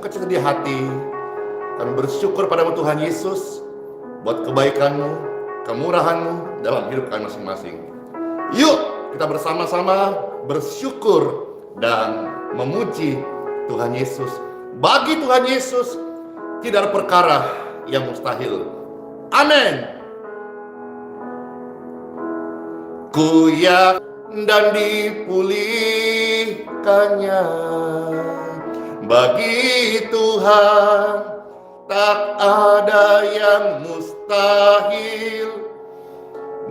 kecil di hati. Kami bersyukur padamu Tuhan Yesus, buat kebaikan-Mu, kemurahan-Mu dalam hidup kami masing-masing. Yuk kita bersama-sama bersyukur dan memuji Tuhan Yesus. Bagi Tuhan Yesus tidak ada perkara yang mustahil. Amin. Ku yakin dan dipulihkannya. Bagi Tuhan tak ada yang mustahil.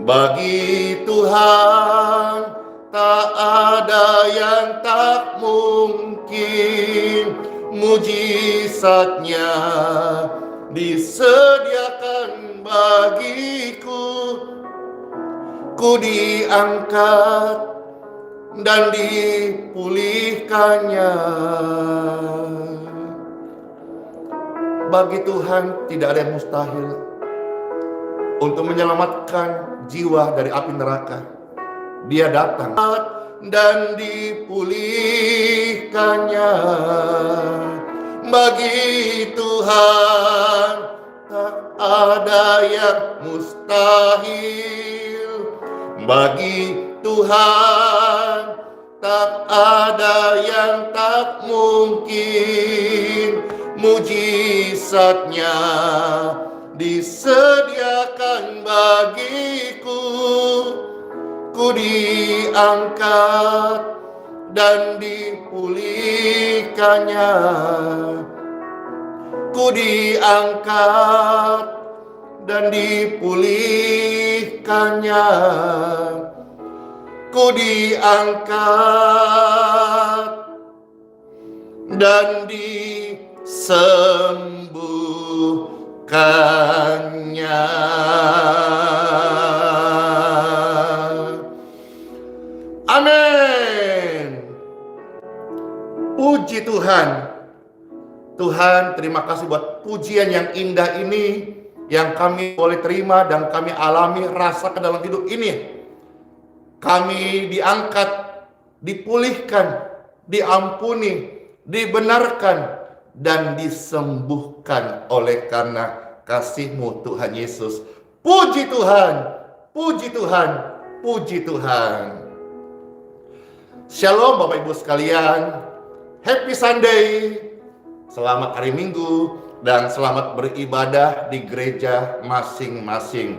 Bagi Tuhan tak ada yang tak mungkin. Mujizatnya disediakan bagiku. Ku diangkat dan dipulihkannya. Bagi Tuhan tidak ada yang mustahil untuk menyelamatkan jiwa dari api neraka. Dia datang dan dipulihkannya. Bagi Tuhan tak ada yang mustahil. Bagi Tuhan tak ada yang tak mungkin. Mujizatnya disediakan bagiku. Ku diangkat dan dipulihkannya. Ku diangkat dan dipulihkannya. Ku diangkat dan disembuhkannya. Amin. Puji Tuhan. Tuhan, terima kasih buat pujian yang indah ini yang kami boleh terima dan kami alami, rasakan dalam hidup ini. Kami diangkat, dipulihkan, diampuni, dibenarkan, dan disembuhkan oleh karena kasih-Mu Tuhan Yesus. Puji Tuhan, puji Tuhan, puji Tuhan. Shalom Bapak Ibu sekalian, Happy Sunday, selamat hari Minggu, dan selamat beribadah di gereja masing-masing.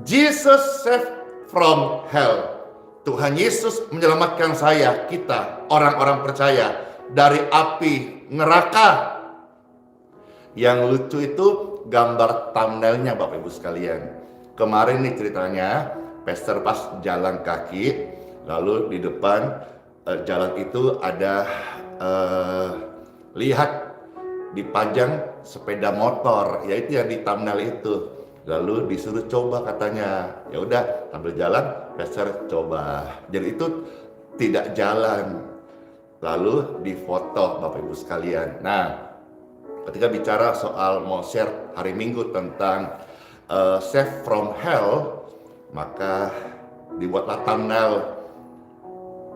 Jesus saved from hell. Tuhan Yesus menyelamatkan saya, kita, orang-orang percaya dari api neraka. Yang lucu itu gambar thumbnailnya Bapak Ibu sekalian. Kemarin nih ceritanya, pastor pas jalan kaki, lalu di depan jalan itu ada lihat dipajang sepeda motor, yaitu yang di thumbnail itu. Lalu disuruh coba katanya. Ya udah, sambil jalan pastor coba. Jadi itu tidak jalan. Lalu difoto Bapak Ibu sekalian. Nah, ketika bicara soal mau share hari Minggu tentang save from hell, maka dibuatlah thumbnail.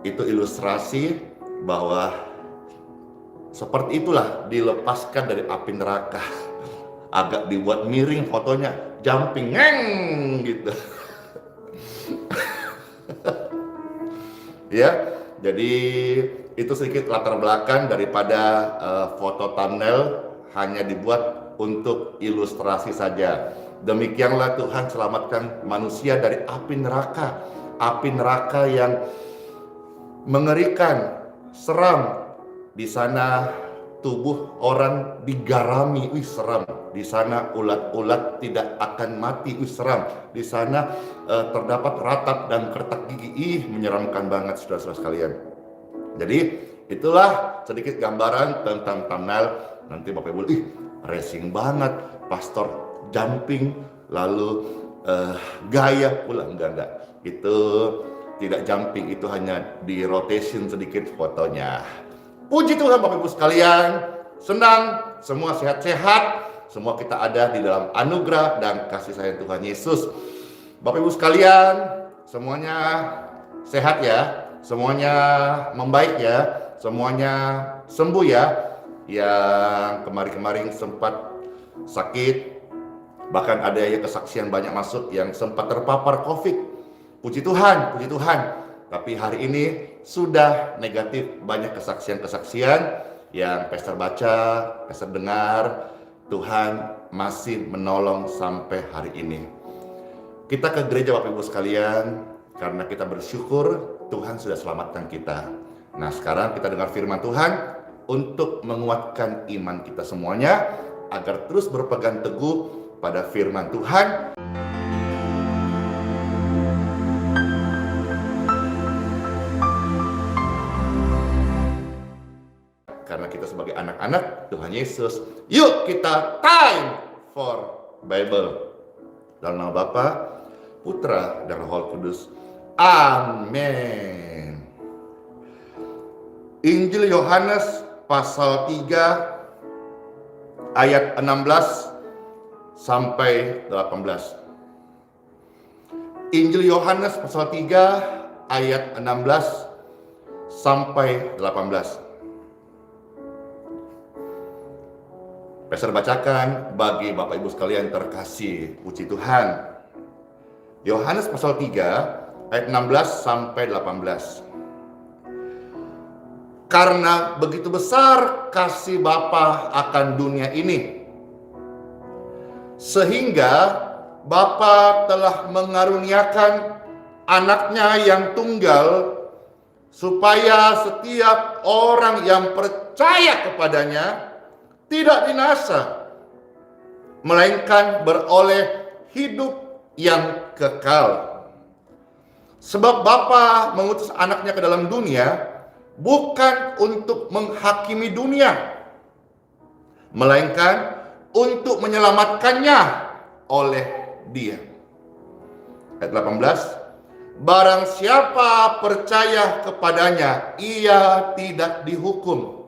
Itu ilustrasi bahwa seperti itulah dilepaskan dari api neraka. Agak dibuat miring fotonya, jumping ngeng gitu. Ya, jadi itu sedikit latar belakang daripada foto thumbnail, hanya dibuat untuk ilustrasi saja. Demikianlah Tuhan selamatkan manusia dari api neraka yang mengerikan, seram. Di sana tubuh orang digarami, seram. Di sana ulat-ulat tidak akan mati, seram. Di sana terdapat ratap dan kertak gigi, menyeramkan banget saudara-saudara sekalian. Jadi itulah sedikit gambaran tentang thumbnail. Nanti Bapak Ibu, racing banget, pastor jumping, lalu gaya pula, enggak. Itu tidak jumping, itu hanya di rotation sedikit fotonya. Puji Tuhan Bapak Ibu sekalian, senang, semua sehat-sehat, semua kita ada di dalam anugerah dan kasih sayang Tuhan Yesus. Bapak Ibu sekalian, semuanya sehat ya, semuanya membaik ya, semuanya sembuh ya. yang kemarin-kemarin sempat sakit, bahkan ada ya kesaksian banyak masuk yang sempat terpapar COVID. Puji Tuhan, puji Tuhan. Tapi hari ini sudah negatif, banyak kesaksian-kesaksian yang pastor baca, pastor dengar. Tuhan masih menolong sampai hari ini. Kita ke gereja Bapak Ibu sekalian karena kita bersyukur Tuhan sudah selamatkan kita. Nah, sekarang kita dengar firman Tuhan untuk menguatkan iman kita semuanya agar terus berpegang teguh pada firman Tuhan. Karena kita sebagai anak-anak Tuhan Yesus, yuk kita time for Bible. Dalam nama Bapa, Putra, dan Roh Kudus. Amin. Injil Yohanes pasal 3 ayat 16 sampai 18. Injil Yohanes pasal 3 ayat 16 sampai 18. Pastor bacakan bagi Bapak Ibu sekalian terkasih, puji Tuhan. Yohanes pasal 3 ayat 16 sampai 18. Karena begitu besar kasih Bapa akan dunia ini, sehingga Bapa telah mengaruniakan anaknya yang tunggal, supaya setiap orang yang percaya kepadanya tidak binasa, melainkan beroleh hidup yang kekal. Sebab Bapa mengutus anaknya ke dalam dunia bukan untuk menghakimi dunia, melainkan untuk menyelamatkannya oleh Dia. Ayat 18. Barang siapa percaya kepadanya, ia tidak dihukum.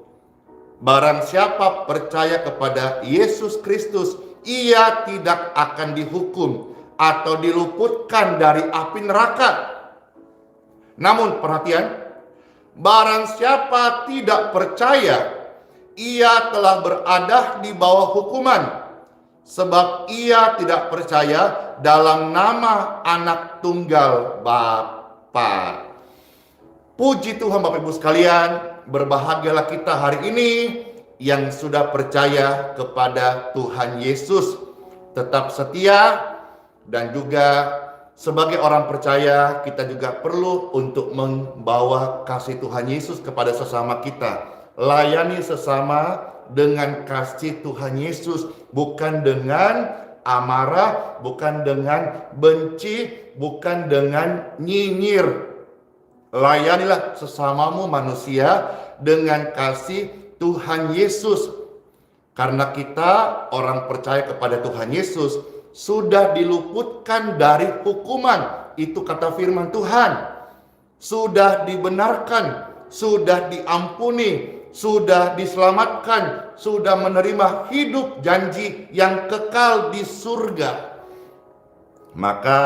Barang siapa percaya kepada Yesus Kristus, ia tidak akan dihukum atau diluputkan dari api neraka. Namun perhatian, barang siapa tidak percaya, ia telah berada di bawah hukuman, sebab ia tidak percaya dalam nama anak tunggal Bapa. Puji Tuhan Bapak Ibu sekalian, berbahagialah kita hari ini yang sudah percaya kepada Tuhan Yesus, tetap setia, dan juga sebagai orang percaya kita juga perlu untuk membawa kasih Tuhan Yesus kepada sesama kita. Layani sesama dengan kasih Tuhan Yesus, bukan dengan amarah, bukan dengan benci, bukan dengan nyinyir. Layanilah sesamamu manusia dengan kasih Tuhan Yesus. Karena kita orang percaya kepada Tuhan Yesus sudah diluputkan dari hukuman. Itu kata firman Tuhan. Sudah dibenarkan, sudah diampuni, sudah diselamatkan, sudah menerima hidup janji yang kekal di surga. Maka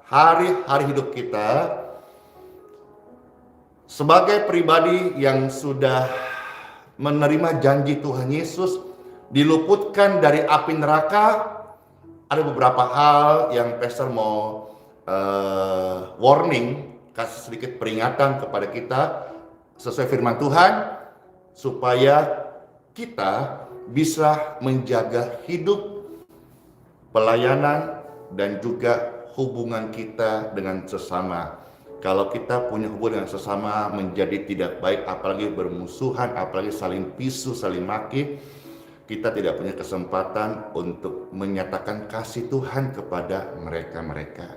hari-hari hidup kita sebagai pribadi yang sudah menerima janji Tuhan Yesus, diluputkan dari api neraka, ada beberapa hal yang pastor mau warning, kasih sedikit peringatan kepada kita sesuai firman Tuhan, supaya kita bisa menjaga hidup, pelayanan, dan juga hubungan kita dengan sesama. Kalau kita punya hubungan dengan sesama menjadi tidak baik, apalagi bermusuhan, apalagi saling pisu, saling maki, kita tidak punya kesempatan untuk menyatakan kasih Tuhan kepada mereka-mereka.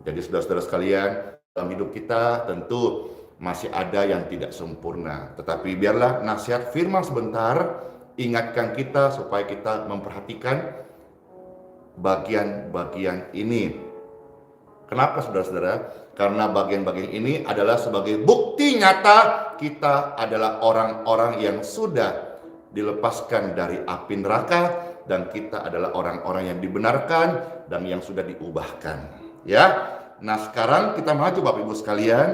Jadi saudara-saudara sekalian, dalam hidup kita tentu masih ada yang tidak sempurna. Tetapi biarlah nasihat firman sebentar ingatkan kita supaya kita memperhatikan bagian-bagian ini. Kenapa saudara-saudara? Karena bagian-bagian ini adalah sebagai bukti nyata kita adalah orang-orang yang sudah dilepaskan dari api neraka, dan kita adalah orang-orang yang dibenarkan dan yang sudah diubahkan. Ya, nah sekarang kita maju Bapak Ibu sekalian,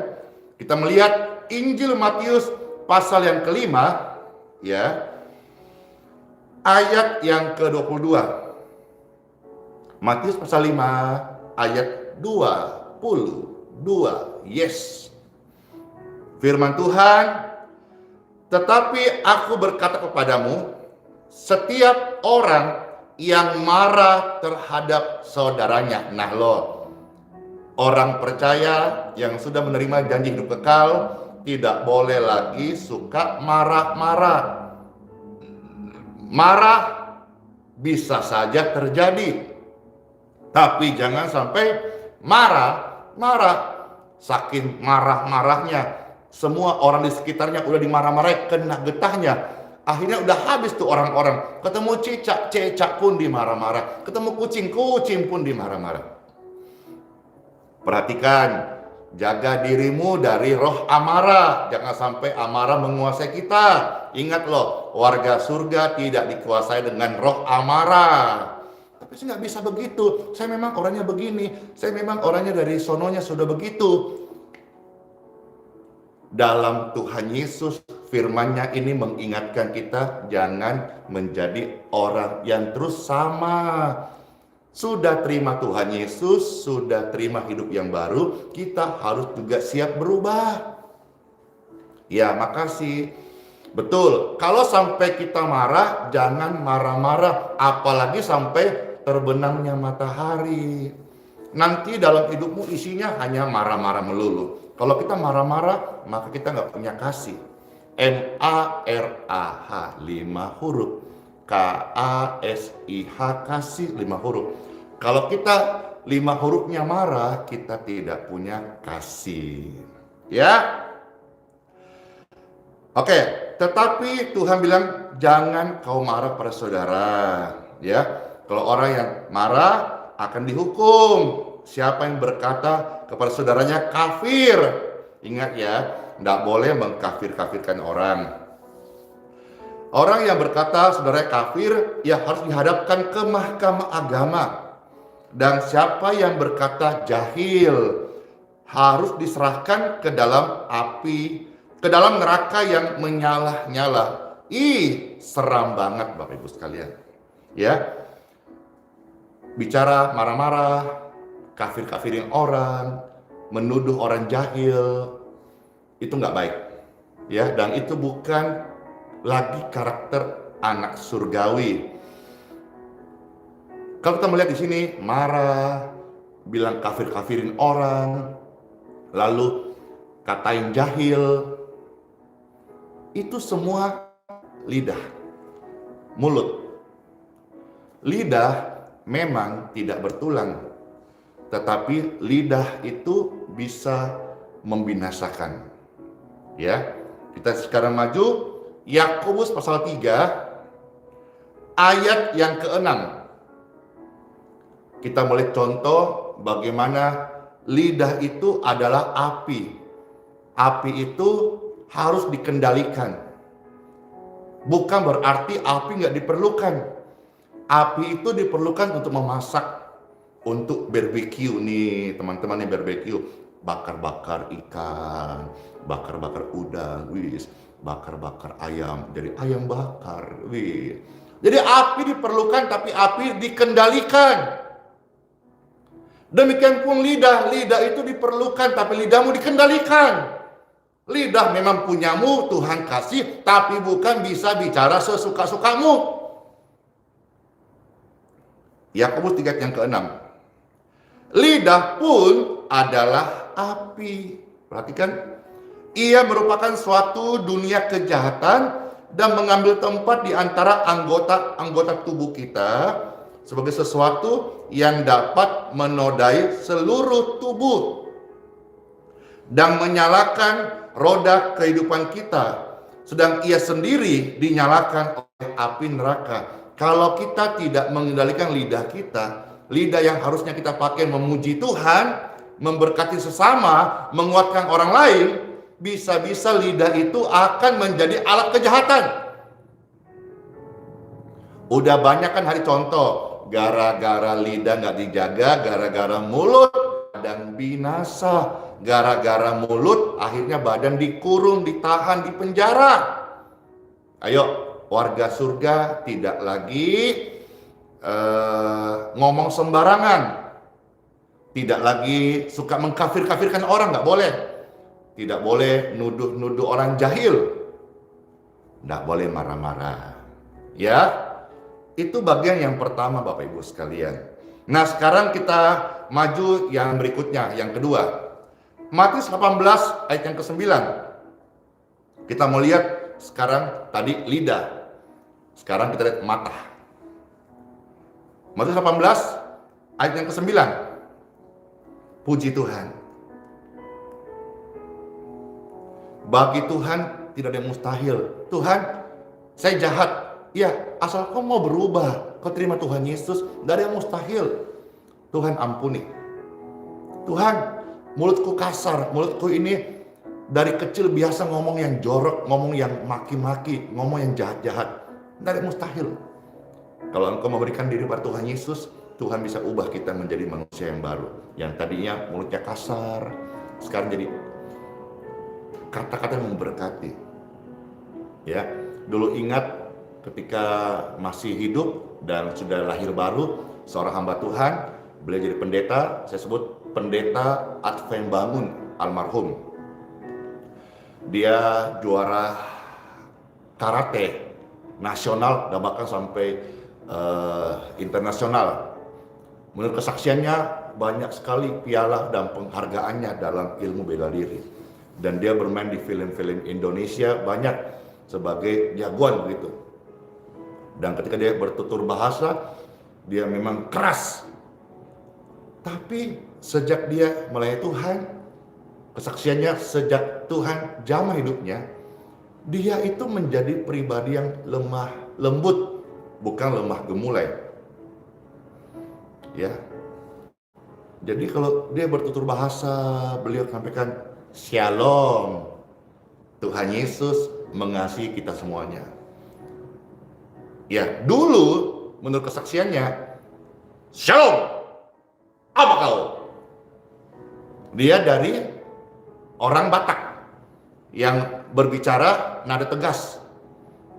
kita melihat Injil Matius pasal yang kelima, ya. Ayat yang ke-22. Matius pasal 5 ayat 22. Yes. Firman Tuhan, tetapi aku berkata kepadamu, setiap orang yang marah terhadap saudaranya. Nah orang percaya yang sudah menerima janji hidup kekal tidak boleh lagi suka marah-marah. Marah bisa saja terjadi, tapi jangan sampai marah-marah. Saking marah-marahnya, semua orang di sekitarnya udah dimarah-marahin, kena getahnya. Akhirnya udah habis tuh orang-orang. Ketemu cicak pun dimarah-marah. Ketemu kucing pun dimarah-marah. Perhatikan, jaga dirimu dari roh amarah. Jangan sampai amarah menguasai kita. Ingat loh, warga surga tidak dikuasai dengan roh amarah. Tapi saya nggak bisa begitu. Saya memang orangnya begini. Saya memang orangnya dari sononya sudah begitu. Dalam Tuhan Yesus, firman-Nya ini mengingatkan kita jangan menjadi orang yang terus sama. Sudah terima Tuhan Yesus, sudah terima hidup yang baru, kita harus juga siap berubah. Ya, makasih. Betul, kalau sampai kita marah, jangan marah-marah, apalagi sampai terbenamnya matahari. Nanti dalam hidupmu isinya hanya marah-marah melulu. Kalau kita marah-marah, maka kita nggak punya kasih. M-A-R-A-H, 5 huruf. K-A-S-I-H, kasih, 5 huruf. Kalau kita 5 hurufnya marah, kita tidak punya kasih. Ya. Oke, tetapi Tuhan bilang jangan kau marah pada saudara. Ya, kalau orang yang marah akan dihukum. Siapa yang berkata kepada saudaranya kafir, ingat ya, tidak boleh mengkafir-kafirkan orang. Orang yang berkata saudaranya kafir, ya harus dihadapkan ke mahkamah agama. Dan siapa yang berkata jahil, harus diserahkan ke dalam api, ke dalam neraka yang menyala-nyala. Seram banget Bapak Ibu sekalian. Ya, bicara marah-marah, kafir-kafirin orang, menuduh orang jahil, itu nggak baik. Ya, dan itu bukan lagi karakter anak surgawi. Kalau kita melihat di sini marah, bilang kafir-kafirin orang, lalu katain jahil, itu semua lidah, mulut. Lidah memang tidak bertulang, tetapi lidah itu bisa membinasakan. Ya, kita sekarang maju Yakobus pasal 3 ayat yang ke-6. Kita mulai contoh bagaimana lidah itu adalah api. Api itu harus dikendalikan. Bukan berarti api nggak diperlukan. Api itu diperlukan untuk memasak. Untuk barbecue nih, teman-teman yang barbecue, bakar-bakar ikan, bakar-bakar udang, bakar-bakar ayam, jadi ayam bakar, Jadi api diperlukan, tapi api dikendalikan. Demikian pun lidah itu diperlukan, tapi lidahmu dikendalikan. Lidah memang punyamu, Tuhan kasih, tapi bukan bisa bicara sesuka-sukamu. Yakobus 3 yang ke-6. Lidah pun adalah api. Perhatikan, ia merupakan suatu dunia kejahatan dan mengambil tempat di antara anggota tubuh kita sebagai sesuatu yang dapat menodai seluruh tubuh dan menyalakan roda kehidupan kita, sedang ia sendiri dinyalakan oleh api neraka. Kalau kita tidak mengendalikan lidah kita, lidah yang harusnya kita pakai memuji Tuhan, memberkati sesama, menguatkan orang lain, bisa-bisa lidah itu akan menjadi alat kejahatan. Udah banyak kan hari contoh, gara-gara lidah nggak dijaga, gara-gara mulut badan binasa, gara-gara mulut akhirnya badan dikurung, ditahan, di penjara. Ayo, warga surga tidak lagi ngomong sembarangan, tidak lagi suka mengkafir-kafirkan orang, nggak boleh. Tidak boleh nuduh-nuduh orang jahil, nggak boleh marah-marah. Ya, itu bagian yang pertama Bapak Ibu sekalian. Nah sekarang kita maju yang berikutnya, yang kedua. Matius 18 ayat yang ke-9. Kita mau lihat sekarang tadi lidah. Sekarang kita lihat mata. Matius 18 ayat yang ke-9. Puji Tuhan. Bagi Tuhan tidak ada yang mustahil. Tuhan, saya jahat. Ya, asal kau mau berubah, kau terima Tuhan Yesus, tidak ada yang mustahil. Tuhan ampuni. Tuhan, mulutku kasar, mulutku ini dari kecil biasa ngomong yang jorok, ngomong yang maki-maki, ngomong yang jahat-jahat. Tidak ada yang mustahil. Kalau engkau memberikan diri pada Tuhan Yesus, Tuhan bisa ubah kita menjadi manusia yang baru. Yang tadinya mulutnya kasar, sekarang jadi kata-kata yang memberkati. Ya, dulu ingat ketika masih hidup dan sudah lahir baru, seorang hamba Tuhan, beliau jadi pendeta, saya sebut pendeta Advent Bangun almarhum. Dia juara karate nasional dan bahkan sampai internasional. Menurut kesaksiannya banyak sekali piala dan penghargaannya dalam ilmu bela diri. Dan dia bermain di film-film Indonesia banyak sebagai jagoan begitu. Dan ketika dia bertutur bahasa, dia memang keras. Tapi sejak dia melayani Tuhan, kesaksiannya sejak Tuhan jamah hidupnya, dia itu menjadi pribadi yang lemah lembut, bukan lemah gemulai. Ya. Jadi kalau dia bertutur bahasa, beliau sampaikan Shalom. Tuhan Yesus mengasihi kita semuanya. Ya, dulu menurut kesaksiannya, Shalom, apa kau? Dia dari orang Batak yang berbicara nada tegas.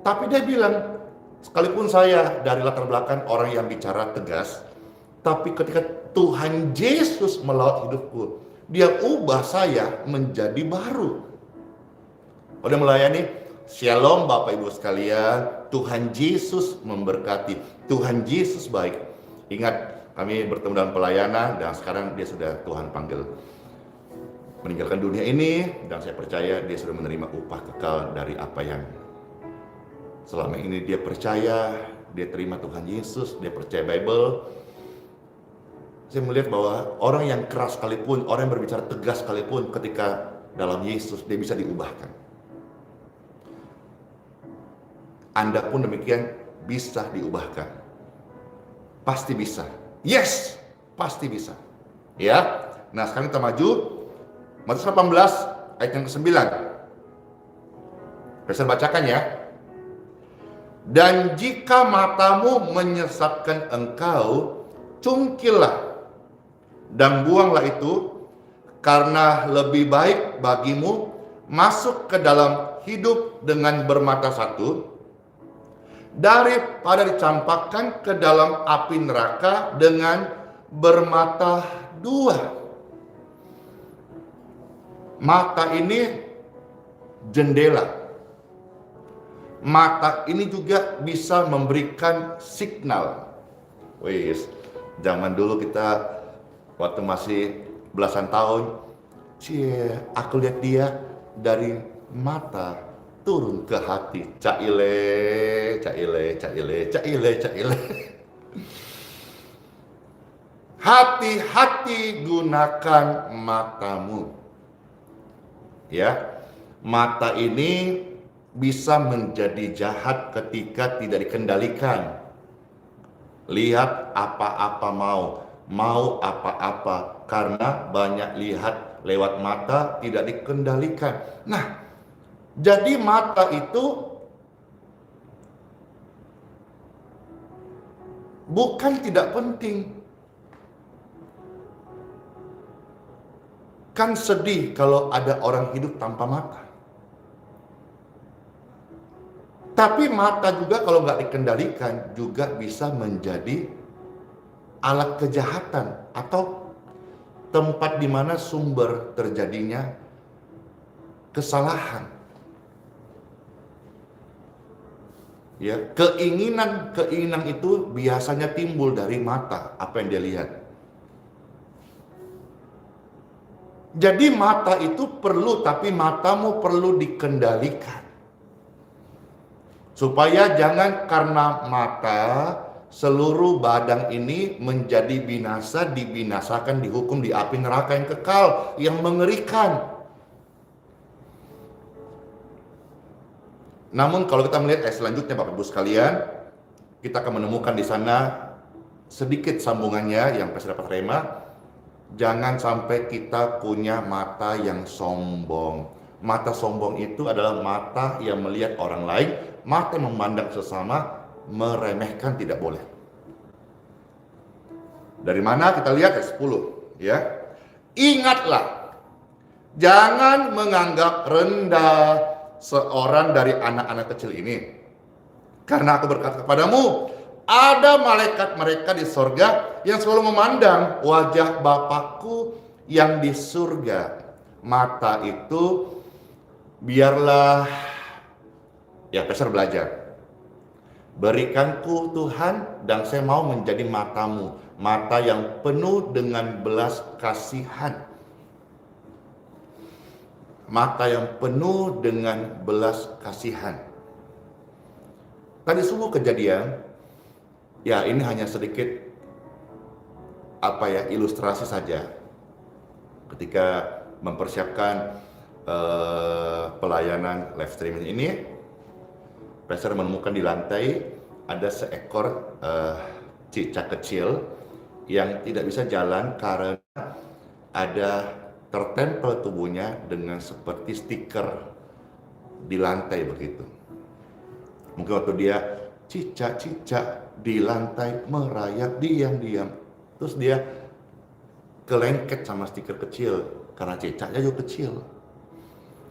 Tapi dia bilang, sekalipun saya dari latar belakang orang yang bicara tegas, tapi ketika Tuhan Yesus melawat hidupku, dia ubah saya menjadi baru. Udah melayani, Shalom Bapak Ibu sekalian, Tuhan Yesus memberkati, Tuhan Yesus baik. Ingat, kami bertemu dalam pelayanan dan sekarang dia sudah Tuhan panggil meninggalkan dunia ini, dan saya percaya dia sudah menerima upah kekal dari apa yang selama ini dia percaya. Dia terima Tuhan Yesus, dia percaya Bible. Saya melihat bahwa orang yang keras sekalipun, orang yang berbicara tegas sekalipun, ketika dalam Yesus dia bisa diubahkan. Anda pun demikian bisa diubahkan. Pasti bisa. Yes, pasti bisa. Ya. Nah, sekarang kita maju. Matius 18 ayat yang ke-9. Saya bacakan ya. Dan jika matamu menyesatkan engkau, cungkillah dan buanglah itu, karena lebih baik bagimu masuk ke dalam hidup dengan bermata satu daripada dicampakkan ke dalam api neraka dengan bermata dua. Mata ini jendela. Mata ini juga bisa memberikan signal. Wis, zaman dulu kita waktu masih belasan tahun, aku lihat dia dari mata turun ke hati. Caile. Hati-hati gunakan matamu. Ya, mata ini bisa menjadi jahat ketika tidak dikendalikan. Lihat apa-apa mau apa-apa, karena banyak lihat lewat mata tidak dikendalikan. Nah, jadi mata itu bukan tidak penting. Kan sedih kalau ada orang hidup tanpa mata. Tapi mata juga kalau nggak dikendalikan juga bisa menjadi alat kejahatan atau tempat di mana sumber terjadinya kesalahan. Ya, keinginan itu biasanya timbul dari mata, apa yang dia lihat. Jadi mata itu perlu, tapi matamu perlu dikendalikan. Supaya jangan karena mata seluruh badan ini menjadi binasa, dibinasakan, dihukum di api neraka yang kekal, yang mengerikan. Namun kalau kita melihat ayat selanjutnya Bapak Ibu sekalian, kita akan menemukan di sana sedikit sambungannya yang pasti dapat rema. Jangan sampai kita punya mata yang sombong. Mata sombong itu adalah mata yang melihat orang lain, mata yang memandang sesama, meremehkan tidak boleh. Dari mana kita lihat ayat 10 ya. Ingatlah, jangan menganggap rendah seorang dari anak-anak kecil ini. Karena aku berkata kepadamu, ada malaikat mereka di sorga yang selalu memandang wajah Bapakku yang di surga. Mata itu biarlah, ya Pastor belajar. Berikanku Tuhan dan saya mau menjadi matamu. Mata yang penuh dengan belas kasihan. Mata yang penuh dengan belas kasihan. Tadi semua kejadian, ya ini hanya sedikit ilustrasi saja. Ketika mempersiapkan pelayanan live streaming ini, Pastor menemukan di lantai ada seekor cicak kecil yang tidak bisa jalan karena ada tertempel tubuhnya dengan seperti stiker di lantai begitu. Mungkin waktu dia cicak-cicak di lantai merayap diam-diam, terus dia kelengket sama stiker kecil karena cicaknya juga kecil.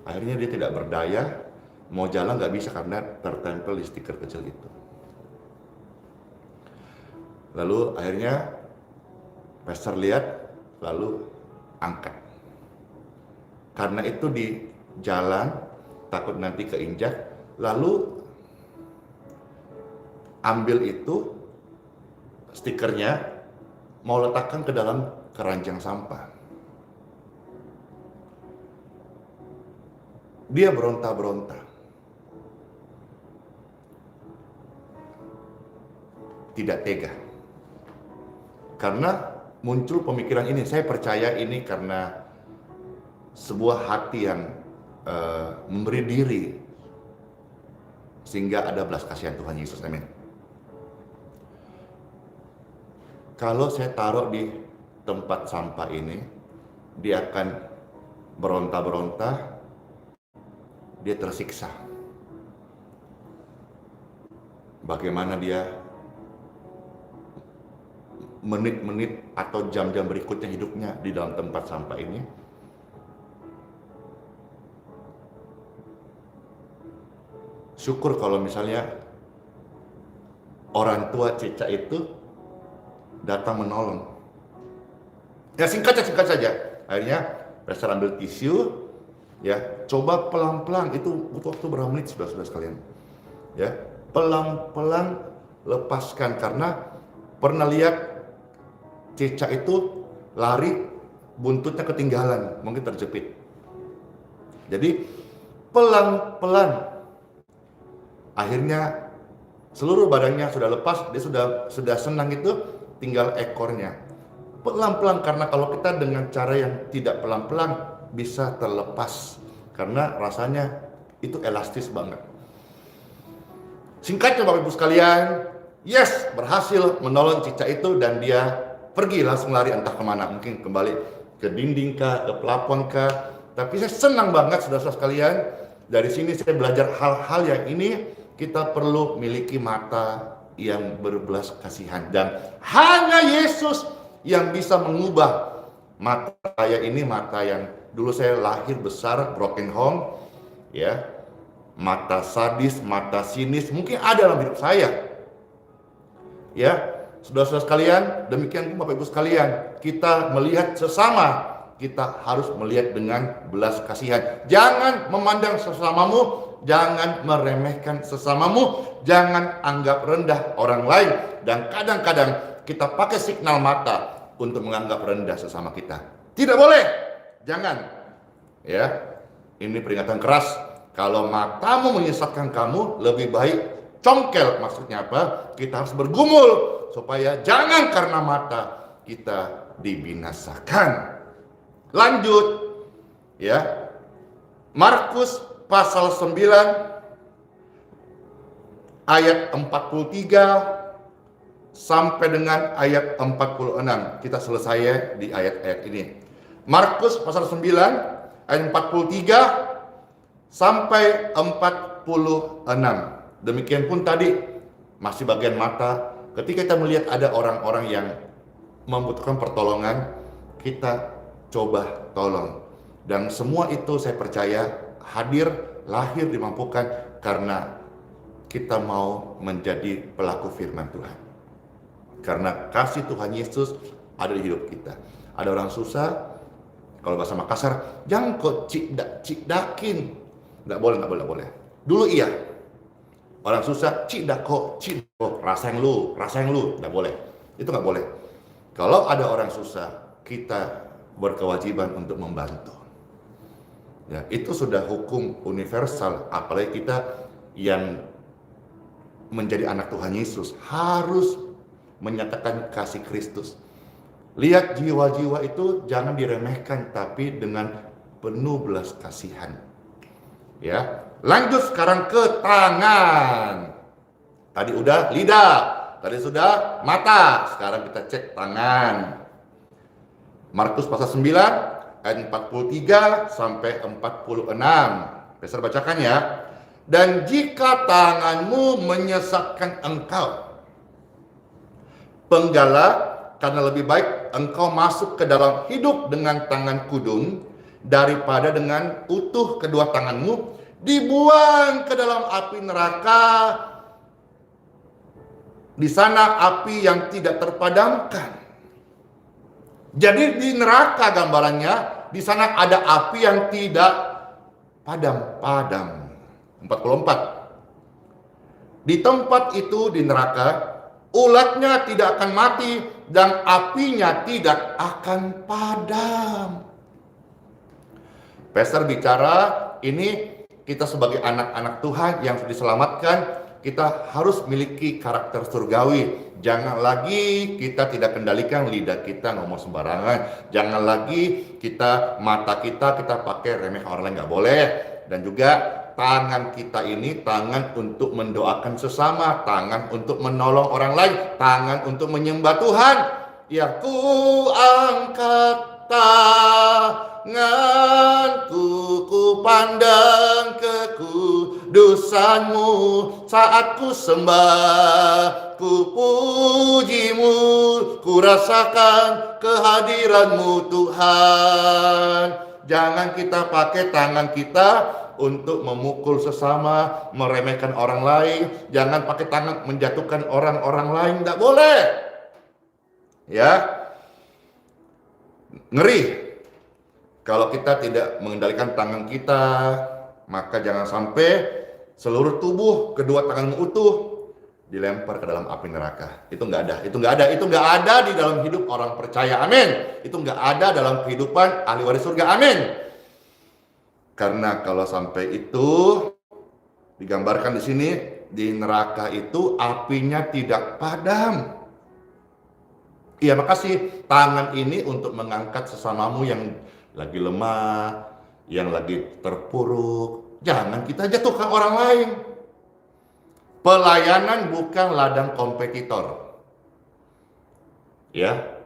Akhirnya dia tidak berdaya, mau jalan nggak bisa karena tertempel di stiker kecil itu. Lalu akhirnya Pastor lihat, lalu angkat. Karena itu di jalan, takut nanti keinjak, lalu ambil itu, stikernya, mau letakkan ke dalam keranjang sampah. Dia beronta-beronta. Tidak tega. Karena muncul pemikiran ini, saya percaya ini karena sebuah hati yang memberi diri sehingga ada belas kasihan Tuhan Yesus. Amin. Kalau saya taruh di tempat sampah ini, dia akan beronta-beronta, dia tersiksa. Bagaimana dia menit-menit atau jam-jam berikutnya hidupnya di dalam tempat sampah ini. Syukur kalau misalnya orang tua cicak itu datang menolong. Ya singkat saja. Akhirnya Pastor ambil tisu, ya coba pelan-pelan, itu butuh waktu berapa menit saudara-saudara sekalian. Ya pelan-pelan lepaskan, karena pernah lihat cicak itu lari buntutnya ketinggalan, mungkin terjepit. Jadi pelan-pelan. Akhirnya seluruh badannya sudah lepas, dia sudah senang, itu tinggal ekornya. Pelan-pelan, karena kalau kita dengan cara yang tidak pelan-pelan bisa terlepas, karena rasanya itu elastis banget. Singkatnya Bapak Ibu sekalian, yes, berhasil menolong cicak itu dan dia pergi langsung lari entah kemana, mungkin kembali ke dinding kah, ke plafon kah. Tapi saya senang banget saudara-saudara sekalian, dari sini saya belajar hal-hal yang ini. Kita perlu miliki mata yang berbelas kasihan, dan hanya Yesus yang bisa mengubah mata saya ini, mata yang dulu saya lahir besar broken home, ya, mata sadis, mata sinis, mungkin ada dalam hidup saya. Ya, saudara-saudara sekalian, demikian Bapak Ibu sekalian, kita melihat sesama, kita harus melihat dengan belas kasihan. Jangan memandang sesamamu, jangan meremehkan sesamamu, jangan anggap rendah orang lain. Dan kadang-kadang kita pakai signal mata untuk menganggap rendah sesama kita. Tidak boleh, jangan. Ya, ini peringatan keras. Kalau matamu menyesatkan kamu, lebih baik congkel. Maksudnya apa? Kita harus bergumul supaya jangan karena mata kita dibinasakan. Lanjut, ya. Markus pasal 9 ayat 43 sampai dengan ayat 46. Kita selesai di ayat-ayat ini. Markus pasal 9 ayat 43 sampai 46. Demikian pun tadi masih bagian mata. Ketika kita melihat ada orang-orang yang membutuhkan pertolongan, kita coba tolong. Dan semua itu saya percaya hadir, lahir, dimampukan karena kita mau menjadi pelaku firman Tuhan. Karena kasih Tuhan Yesus ada di hidup kita. Ada orang susah, kalau bahasa Makassar, jangan kok cikdakin. Nggak boleh. Dulu iya. Orang susah, rasain lu. Nggak boleh. Itu nggak boleh. Kalau ada orang susah, kita berkewajiban untuk membantu. Ya, itu sudah hukum universal. Apalagi kita yang menjadi anak Tuhan Yesus harus menyatakan kasih Kristus. Lihat jiwa-jiwa itu jangan diremehkan, tapi dengan penuh belas kasihan. Ya, lanjut sekarang ke tangan. Tadi udah lidah, tadi sudah mata, sekarang kita cek tangan. Markus pasal 9 ayat 43 sampai 46. Besar bacakan ya. Dan jika tanganmu menyesatkan engkau, penggalah, karena lebih baik engkau masuk ke dalam hidup dengan tangan kudung daripada dengan utuh kedua tanganmu dibuang ke dalam api neraka. Di sana api yang tidak terpadamkan. Jadi di neraka gambarannya, di sana ada api yang tidak padam. 44. Di tempat itu di neraka, ulatnya tidak akan mati dan apinya tidak akan padam. Pastor bicara ini, kita sebagai anak-anak Tuhan yang sudah diselamatkan, kita harus memiliki karakter surgawi. Jangan lagi kita tidak kendalikan lidah kita ngomong sembarangan. Jangan lagi mata kita pakai remeh orang lain, nggak boleh. Dan juga tangan kita ini tangan untuk mendoakan sesama, tangan untuk menolong orang lain, tangan untuk menyembah Tuhan. Ya, ku angkat tanganku, ku pandang kekudusanmu, saat ku sembah, ku pujimu, ku rasakan kehadiranmu Tuhan. Jangan kita pakai tangan kita untuk memukul sesama, meremehkan orang lain. Jangan pakai tangan menjatuhkan orang-orang lain, tidak boleh. Ya, ngeri kalau kita tidak mengendalikan tangan kita. Maka jangan sampai seluruh tubuh kedua tanganmu utuh dilempar ke dalam api neraka. Itu nggak ada di dalam hidup orang percaya. Amin. Itu nggak ada dalam kehidupan ahli waris surga. Amin. Karena kalau sampai itu digambarkan di sini, di neraka itu apinya tidak padam. Iya, makasih. Tangan ini untuk mengangkat sesamamu yang lagi lemah, yang lagi terpuruk. Jangan kita jatuhkan orang lain. Pelayanan bukan ladang kompetitor. Ya,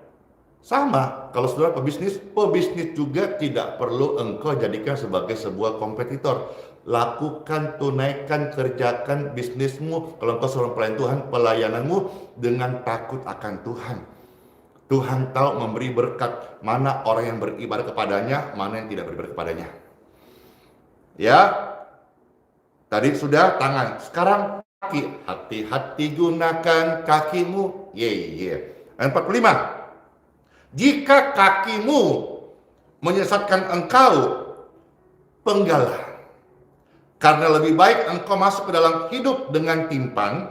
sama. Kalau saudara pebisnis juga tidak perlu engkau jadikan sebagai sebuah kompetitor. Lakukan, tunaikan, kerjakan bisnismu. Kalau engkau seorang pelayan Tuhan, pelayananmu dengan takut akan Tuhan. Tuhan tahu memberi berkat, mana orang yang beribadah kepadanya, mana yang tidak beribadah kepadanya. Ya, Tadi sudah tangan, sekarang kaki. Hati-hati gunakan kakimu. Ayat 45. Jika kakimu menyesatkan engkau, penggalah. Karena lebih baik engkau masuk ke dalam hidup dengan timpang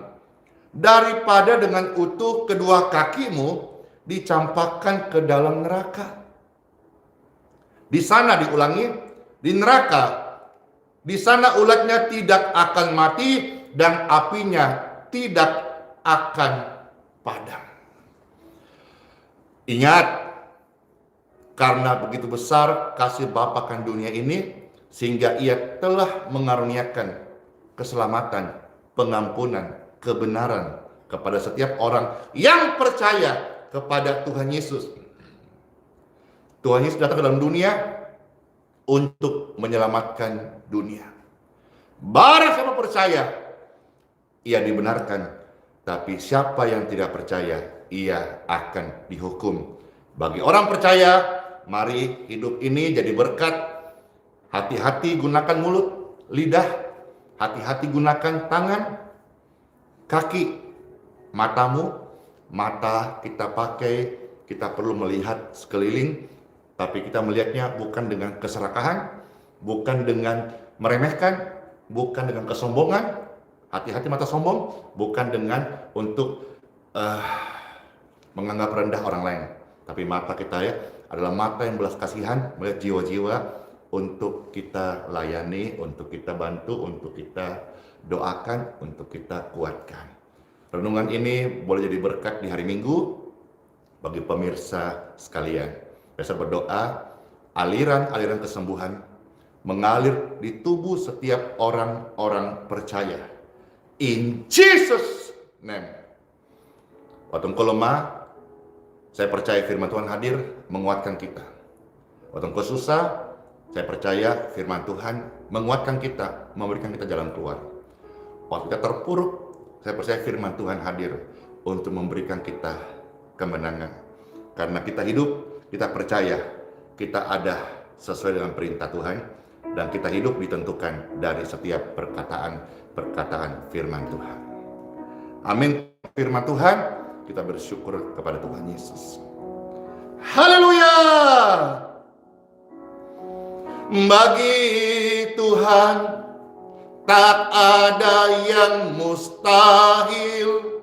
daripada dengan utuh kedua kakimu dicampakkan ke dalam neraka. Di sana diulangi, di neraka. Di sana ulatnya tidak akan mati dan apinya tidak akan padam. Ingat, karena begitu besar kasih Bapa akan dunia ini, sehingga ia telah mengaruniakan keselamatan, pengampunan, kebenaran kepada setiap orang yang percaya kepada Tuhan Yesus. Tuhan Yesus datang ke dalam dunia untuk menyelamatkan dunia. Barang siapa percaya, ia dibenarkan. Tapi siapa yang tidak percaya, ia akan dihukum. Bagi orang percaya, mari hidup ini jadi berkat. Hati-hati gunakan mulut, lidah. Hati-hati gunakan tangan, kaki, matamu. Mata kita pakai, kita perlu melihat sekeliling, tapi kita melihatnya bukan dengan keserakahan, bukan dengan meremehkan, bukan dengan kesombongan. Hati-hati mata sombong, bukan dengan untuk menganggap rendah orang lain. Tapi mata kita ya adalah mata yang belas kasihan, melihat jiwa-jiwa untuk kita layani, untuk kita bantu, untuk kita doakan, untuk kita kuatkan. Renungan ini boleh jadi berkat di hari Minggu bagi pemirsa sekalian. Saya berdoa aliran-aliran kesembuhan mengalir di tubuh setiap orang-orang percaya. In Jesus' name. Waktu engkau lemah, saya percaya firman Tuhan hadir menguatkan kita. Waktu engkau susah, saya percaya firman Tuhan menguatkan kita, memberikan kita jalan keluar. Waktu kita terpuruk, saya percaya firman Tuhan hadir untuk memberikan kita kemenangan. Karena kita hidup, kita percaya kita ada sesuai dengan perintah Tuhan, dan kita hidup ditentukan dari setiap perkataan firman Tuhan. Amin. Firman Tuhan, kita bersyukur kepada Tuhan Yesus. Haleluya. Bagi Tuhan tak ada yang mustahil.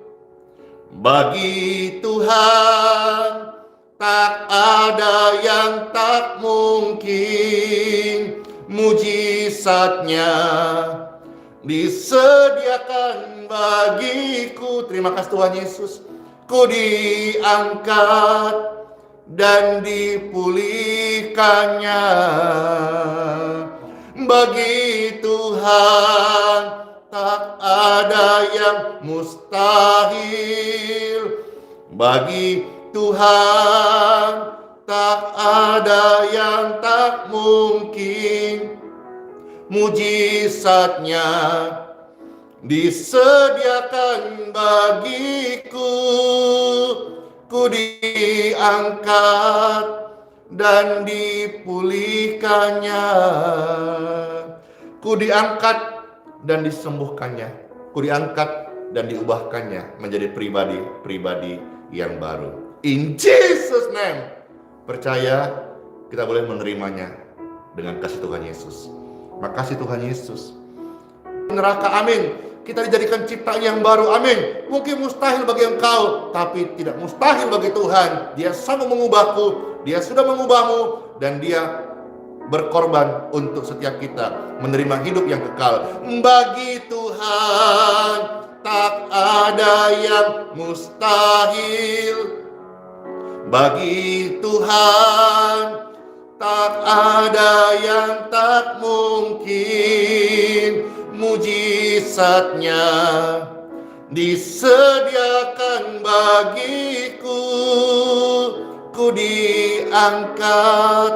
Bagi Tuhan tak ada yang tak mungkin. Mujizatnya disediakan bagiku. Terima kasih Tuhan Yesus. Ku diangkat dan dipulihkannya. Bagi Tuhan tak ada yang mustahil. Bagi Tuhan tak ada yang tak mungkin. Mujizatnya disediakan bagiku. Ku diangkat dan dipulihkannya. Ku diangkat dan disembuhkannya. Ku diangkat dan diubahkannya menjadi pribadi yang baru. In Jesus' name. Percaya kita boleh menerimanya dengan kasih Tuhan Yesus. Makasih Tuhan Yesus. Neraka, amin. Kita dijadikan ciptaan yang baru, amin. Mungkin mustahil bagi engkau, tapi tidak mustahil bagi Tuhan. Dia sanggup mengubahku, Dia sudah mengubahmu, dan Dia berkorban untuk setiap kita menerima hidup yang kekal. Bagi Tuhan tak ada yang mustahil. Bagi Tuhan tak ada yang tak mungkin. Mujizatnya disediakan bagiku. Ku diangkat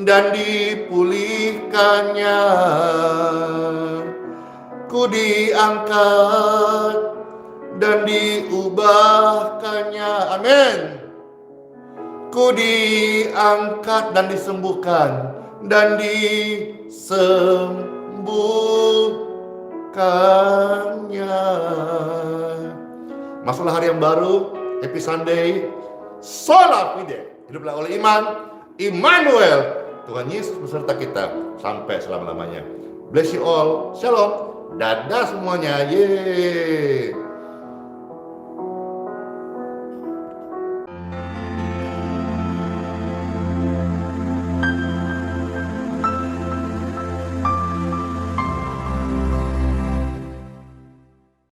dan dipulihkannya. Ku diangkat dan diubahkannya. Amin. Ku diangkat dan disembuhkan dan disembuhkannya. Masuklah hari yang baru, Happy Sunday, Sola Fide, hiduplah oleh iman, Immanuel, Tuhan Yesus beserta kita sampai selama-lamanya. Bless you all, shalom, dadah semuanya, yeay.